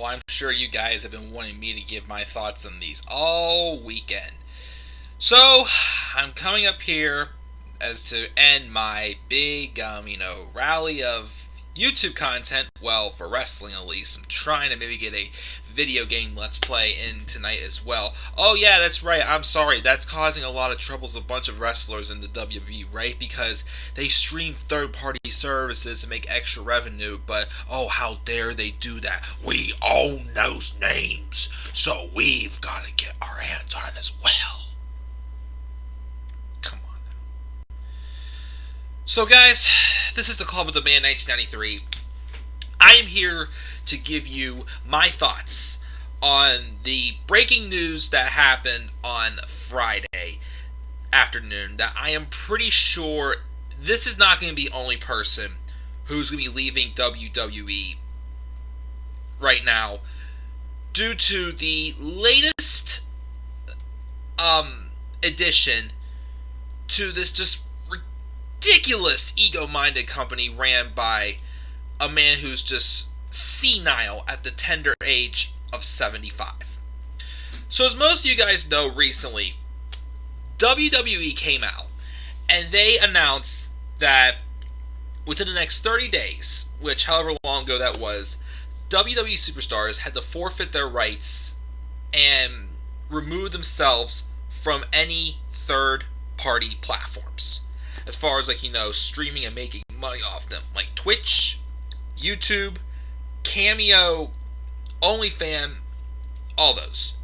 I'm sure you guys have been wanting me to give my thoughts on these all weekend. So, I'm coming up here as to end my big, rally of YouTube content. Well, for wrestling at least. I'm trying to maybe get a video game Let's Play in tonight as well. Oh yeah, that's right. I'm sorry. That's causing a lot of troubles with a bunch of wrestlers in the WWE, right? Because they stream third-party services to make extra revenue, but oh, how dare they do that? We own those names, so we've got to get our hands on it as well. Come on. So guys, this is the Club of the Man 1993. I am here to give you my thoughts on the breaking news that happened on Friday afternoon, that I am pretty sure this is not going to be the only person who's going to be leaving WWE right now due to the latest addition to this just ridiculous ego-minded company ran by a man who's just senile at the tender age of 75. So as most of you guys know, recently WWE came out and they announced that within the next 30 days, which however long ago that was, WWE superstars had to forfeit their rights and remove themselves from any third-party platforms. As far as, streaming and making money off them. Like Twitch, YouTube, Cameo, OnlyFans, all those.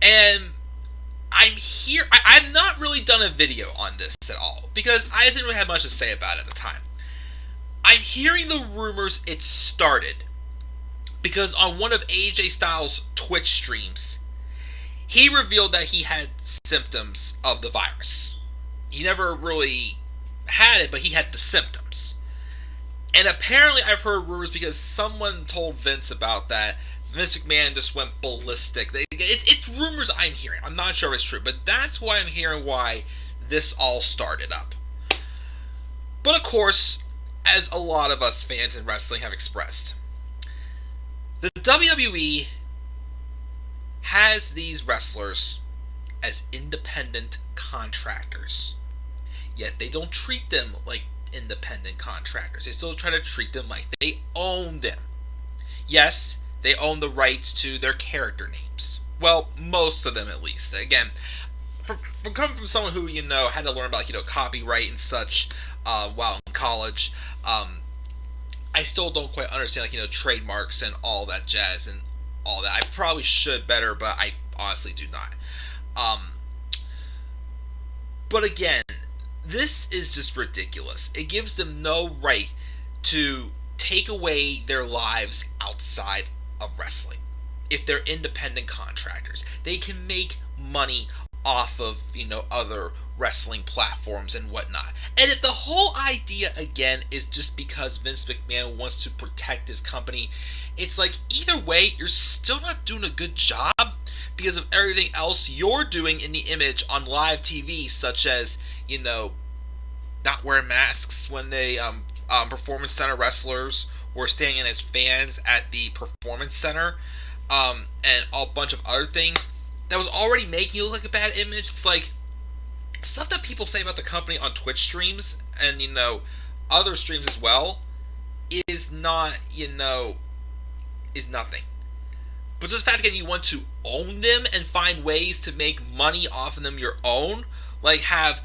And I'm here. I've not really done a video on this at all, because I didn't really have much to say about it at the time. I'm hearing the rumors it started because on one of AJ Styles' Twitch streams, he revealed that he had symptoms of the virus. He never really had it, but he had the symptoms. And apparently I've heard rumors because someone told Vince about that. Vince McMahon just went ballistic. It's rumors I'm hearing. I'm not sure if it's true, but that's why I'm hearing why this all started up. But of course, as a lot of us fans in wrestling have expressed, the WWE has these wrestlers as independent contractors. Yet they don't treat them like independent contractors. They still try to treat them like they own them. Yes, they own the rights to their character names. Well, most of them at least. Again, from coming from someone who, had to learn about, copyright and such while in college, I still don't quite understand, trademarks and all that jazz and all that. I probably should better, but I honestly do not. But again, this is just ridiculous. It gives them no right to take away their lives outside of wrestling. If they're independent contractors, they can make money off of, other wrestling platforms and whatnot. And if the whole idea, again, is just because Vince McMahon wants to protect his company, it's like, either way, you're still not doing a good job because of everything else you're doing in the image on live TV, such as, not wearing masks when they, Performance Center wrestlers were standing in as fans at the Performance Center, and a bunch of other things that was already making you look like a bad image. It's like, stuff that people say about the company on Twitch streams, and, other streams as well, is not, is nothing. But just the fact, again, you want to own them and find ways to make money off of them your own, like have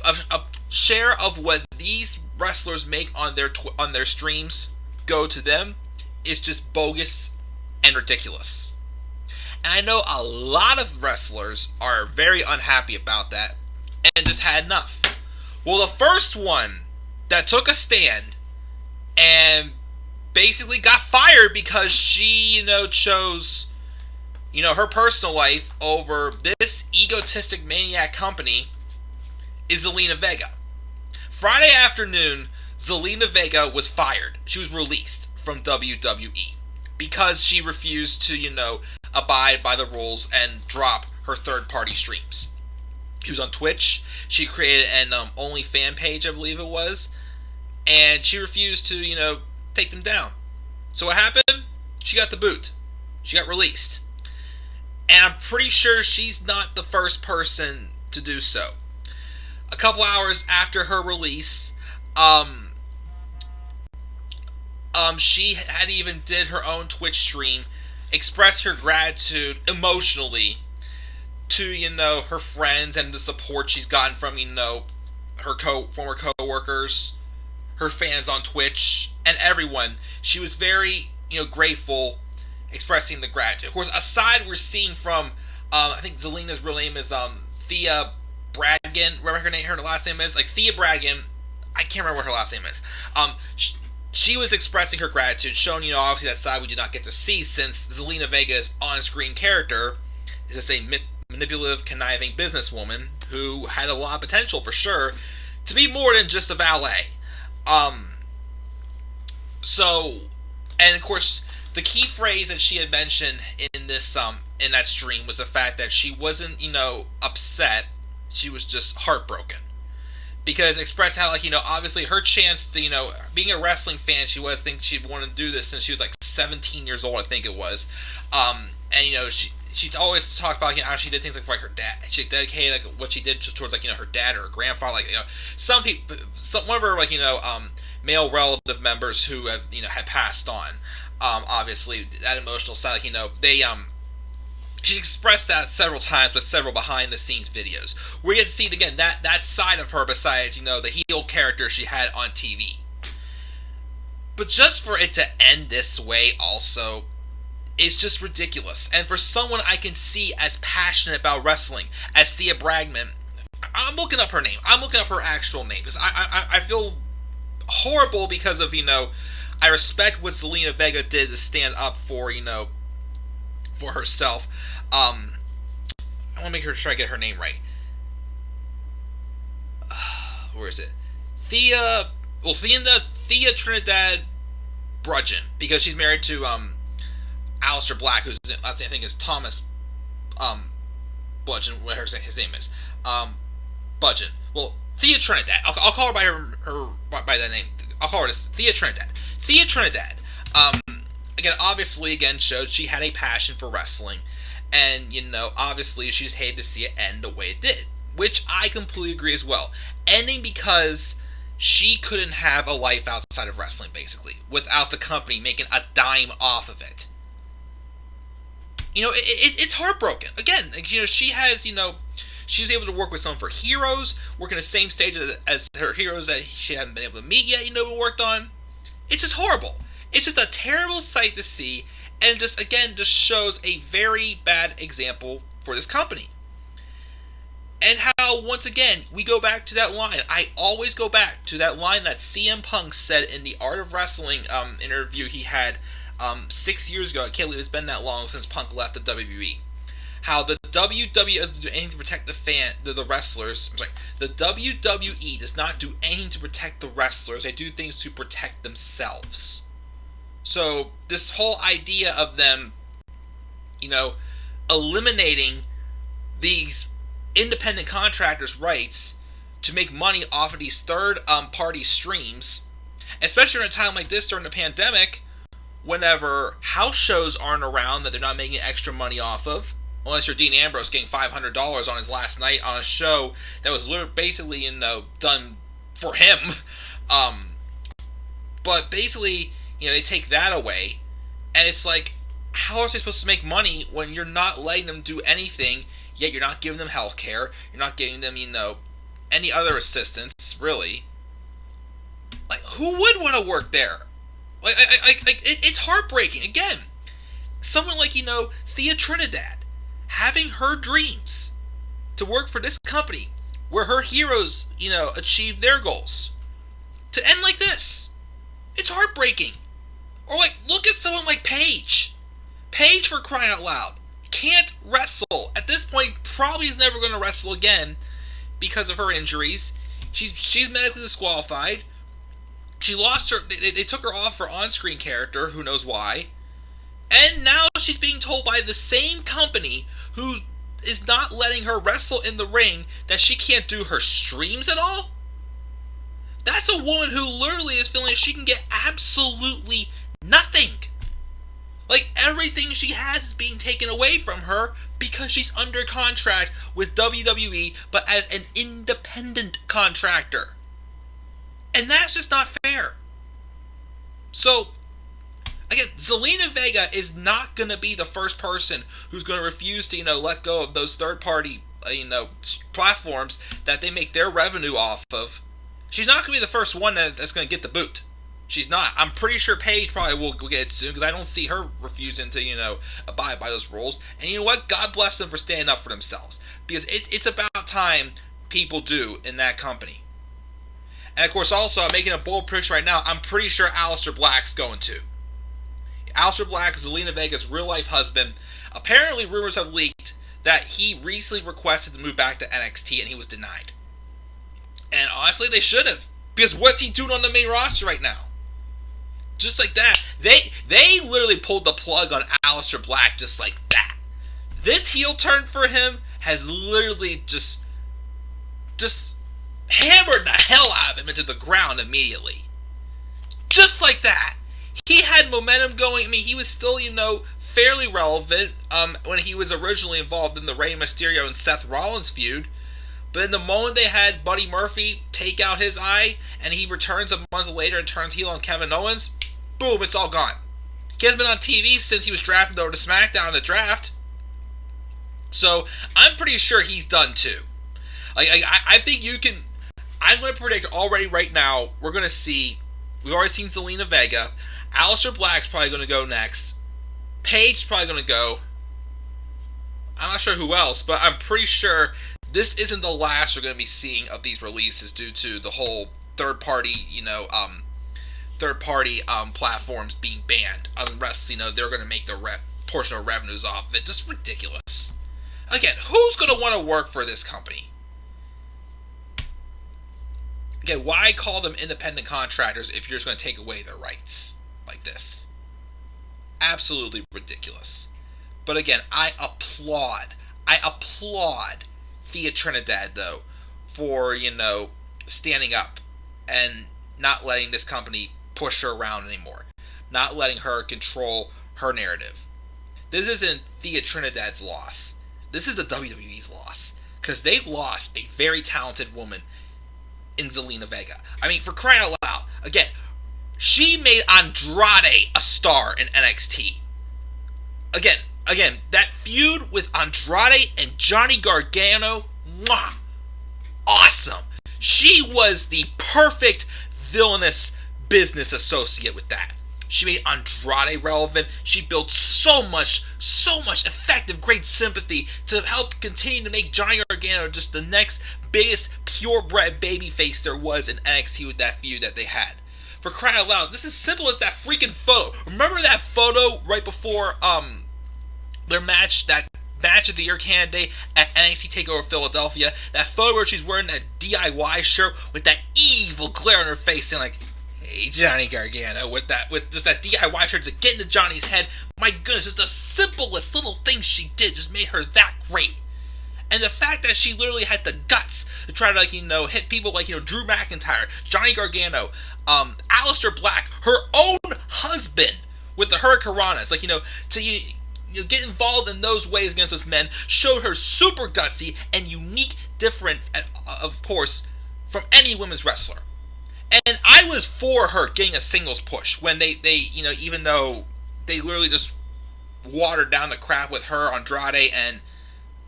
a share of what these wrestlers make on their streams go to them, is just bogus and ridiculous. And I know a lot of wrestlers are very unhappy about that and just had enough. Well, the first one that took a stand and basically got fired because she, chose, her personal life over this egotistic maniac company is Zelina Vega. Friday afternoon, Zelina Vega was fired. She was released from WWE because she refused to, abide by the rules and drop her third-party streams. She was on Twitch. She created an OnlyFans page, I believe it was, and she refused to, take them down. So what happened? she got the boot. She got released. And I'm pretty sure she's not the first person to do so. A couple hours after her release, she had even did her own Twitch stream, expressed her gratitude emotionally to, her friends and the support she's gotten from, her former co-workers, her fans on Twitch, and everyone. She was very, grateful, expressing the gratitude. Of course, aside we're seeing from, I think Zelina's real name is Thea Bradigan. Remember her last name is? Like, Thea Bradigan. I can't remember what her last name is. She was expressing her gratitude, showing, obviously that side we did not get to see, since Zelina Vega's on-screen character is just a manipulative, conniving businesswoman who had a lot of potential, for sure, to be more than just a valet. And of course, the key phrase that she had mentioned in this, in that stream, was the fact that she wasn't, upset, she was just heartbroken. Because express how, obviously her chance to, being a wrestling fan, she was thinking she'd want to do this since she was 17 years old, I think it was. And she always talked about how she did things for her dad. She dedicated what she did towards her dad or her grandfather. Some people, one of her male relative members who have had passed on. Obviously that emotional side, they she expressed that several times with several behind the scenes videos. We get to see again that side of her besides the heel character she had on TV. But just for it to end this way also is just ridiculous. And for someone I can see as passionate about wrestling as Thea Bragman, I'm looking up her name. I'm looking up her actual name because I feel horrible because of I respect what Zelina Vega did to stand up for for herself. I want to make her try to get her name right. Where is it? Thea Trinidad Brudgeon, because she's married to Aleister Black, whose last name I think is Thomas Bludgeon, whatever his name is. Budgeon. Well, Thea Trinidad. I'll call her by her by that name. I'll call her this Thea Trinidad. Thea Trinidad. Obviously, showed she had a passion for wrestling, and obviously she just hated to see it end the way it did, which I completely agree as well. Ending because she couldn't have a life outside of wrestling, basically, without the company making a dime off of it. It's heartbroken. Again, she has, she was able to work with some of her heroes, working the same stage as her heroes that she hadn't been able to meet yet, worked on. It's just horrible. It's just a terrible sight to see, and just shows a very bad example for this company. And how, once again, we go back to that line. I always go back to that line that CM Punk said in the Art of Wrestling interview he had 6 years ago. I can't believe it's been that long since Punk left the WWE. How the WWE doesn't do anything to protect the wrestlers. I'm sorry, the WWE does not do anything to protect the wrestlers. They do things to protect themselves. So this whole idea of them, eliminating these independent contractors' rights to make money off of these third-party streams, especially in a time like this during the pandemic, whenever house shows aren't around that they're not making extra money off of, unless you're Dean Ambrose getting $500 on his last night on a show that was basically done for him. But basically, they take that away, and it's like, how are they supposed to make money when you're not letting them do anything, yet you're not giving them health care, you're not giving them, any other assistance, really? Like, who would want to work there? It's heartbreaking. Again, someone like, Thea Trinidad, having her dreams to work for this company, where her heroes, achieve their goals, to end like this. It's heartbreaking. Or, look at someone like Paige. Paige, for crying out loud, can't wrestle. At this point, probably is never going to wrestle again because of her injuries. She's medically disqualified. She lost her. They took her off her on-screen character. Who knows why? And now she's being told by the same company who is not letting her wrestle in the ring that she can't do her streams at all. That's a woman who literally is feeling like she can get absolutely nothing. Like, everything she has is being taken away from her because she's under contract with WWE, but as an independent contractor. And that's just not fair. So, again, Zelina Vega is not going to be the first person who's going to refuse to, let go of those third-party, platforms that they make their revenue off of. She's not going to be the first one that's going to get the boot. She's not. I'm pretty sure Paige probably will get it soon, because I don't see her refusing to, abide by those rules. And you know what? God bless them for standing up for themselves. Because it's about time people do in that company. And of course, also, I'm making a bold prediction right now. I'm pretty sure Aleister Black's going to. Aleister Black, Zelina Vega's real-life husband. Apparently, rumors have leaked that he recently requested to move back to NXT, and he was denied. And honestly, they should have. Because what's he doing on the main roster right now? Just like that. They literally pulled the plug on Aleister Black just like that. This heel turn for him has literally just hammered the hell out of him into the ground immediately. Just like that. He had momentum going. I mean, he was still, fairly relevant when he was originally involved in the Rey Mysterio and Seth Rollins feud. But in the moment they had Buddy Murphy take out his eye, and he returns a month later and turns heel on Kevin Owens, boom, it's all gone. He hasn't been on TV since he was drafted over to SmackDown in the draft. So, I'm pretty sure he's done too. I think you can... I'm going to predict already right now, we've already seen Zelina Vega. Aleister Black's probably going to go next. Paige's probably going to go. I'm not sure who else, but I'm pretty sure this isn't the last we're going to be seeing of these releases due to the whole third-party platforms being banned. Unless, they're going to make their portion of revenues off of it. Just ridiculous. Again, who's going to want to work for this company? Again, why call them independent contractors if you're just going to take away their rights like this? Absolutely ridiculous. But again, I applaud Thea Trinidad, though, for, standing up and not letting this company push her around anymore. Not letting her control her narrative. This isn't Thea Trinidad's loss. This is the WWE's loss. Because they lost a very talented woman in Zelina Vega. I mean, for crying out loud, again, she made Andrade a star in NXT. Again, that feud with Andrade and Johnny Gargano, mwah, awesome. She was the perfect villainous business associate with that. She made Andrade relevant. She built so much effective, great sympathy to help continue to make Johnny Gargano just the next biggest purebred babyface there was in NXT with that feud that they had. For crying out loud, this is simple as that freaking photo. Remember that photo right before their match, that match of the year candidate at NXT TakeOver Philadelphia? That photo where she's wearing that DIY shirt with that evil glare on her face, saying like, "Hey, Johnny Gargano," with just that DIY shirt to get into Johnny's head. My goodness, just the simplest little thing she did just made her that great. And the fact that she literally had the guts to try to, hit people like, Drew McIntyre, Johnny Gargano, Aleister Black, her own husband with the Hurricanranas, to get involved in those ways against those men, showed her super gutsy and unique, different, of course, from any women's wrestler. And I was for her getting a singles push when they even though they literally just watered down the crap with her, Andrade, and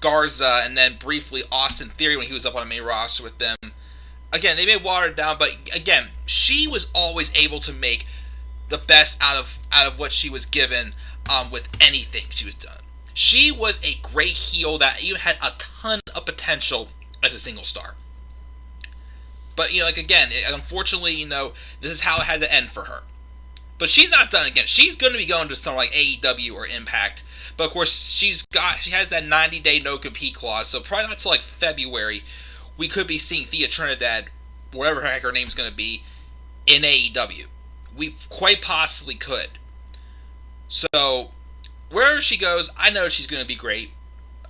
Garza, and then briefly Austin Theory when he was up on the main roster with them. Again, they may water it down, but again, she was always able to make the best out of what she was given with anything she was done. She was a great heel that even had a ton of potential as a single star. But, again, unfortunately, this is how it had to end for her. But she's not done again. She's going to be going to somewhere like AEW or Impact. But, of course, she has that 90-day no-compete clause, so probably not until, February, we could be seeing Thea Trinidad, whatever the heck her name's going to be, in AEW. We quite possibly could. So, wherever she goes, I know she's going to be great.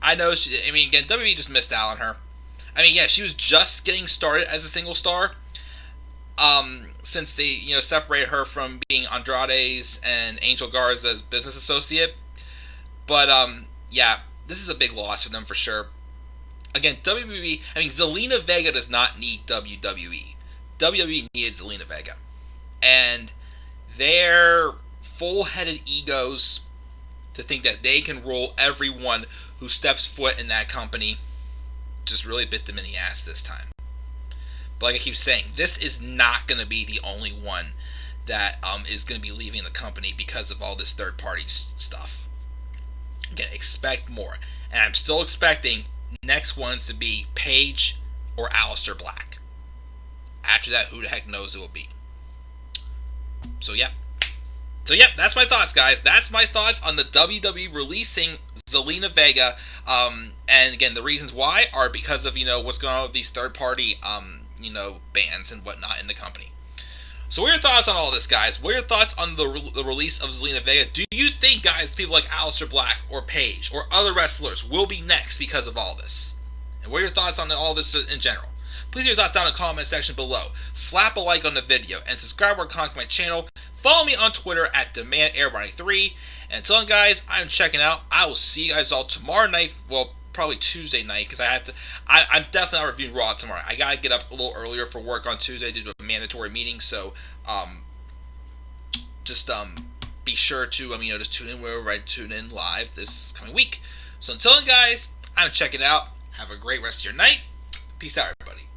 Again, WWE just missed out on her. I mean, yeah, she was just getting started as a single star. since they separated her from being Andrade's and Angel Garza's business associate. But yeah, this is a big loss for them for sure. Again, WWE. I mean, Zelina Vega does not need WWE. WWE needed Zelina Vega, and their full-headed egos to think that they can rule everyone who steps foot in that company just really bit them in the ass this time. But like I keep saying, this is not going to be the only one that is going to be leaving the company because of all this third-party stuff. Again, expect more. And I'm still expecting next ones to be Paige or Aleister Black. After that, who the heck knows it will be. So, yeah. That's my thoughts, guys. That's my thoughts on the WWE releasing Zelina Vega. And again, the reasons why are because of, what's going on with these third-party, bands and whatnot in the company. So what are your thoughts on all this, guys? What are your thoughts on the release of Zelina Vega? Do you think, guys, people like Aleister Black or Paige or other wrestlers will be next because of all this? And what are your thoughts on all this in general? Please leave your thoughts down in the comment section below. Slap a like on the video and subscribe or comment to my channel. Follow me on Twitter at DemandAir93. And until then, guys, I'm checking out. I will see you guys all tomorrow night. Well, probably Tuesday night because I'm definitely not reviewing Raw tomorrow. I gotta get up a little earlier for work on Tuesday due to a mandatory meeting. So, just be sure to just tune in wherever I tune in live this coming week. So until then, guys, I'm checking out. Have a great rest of your night. Peace out, everybody.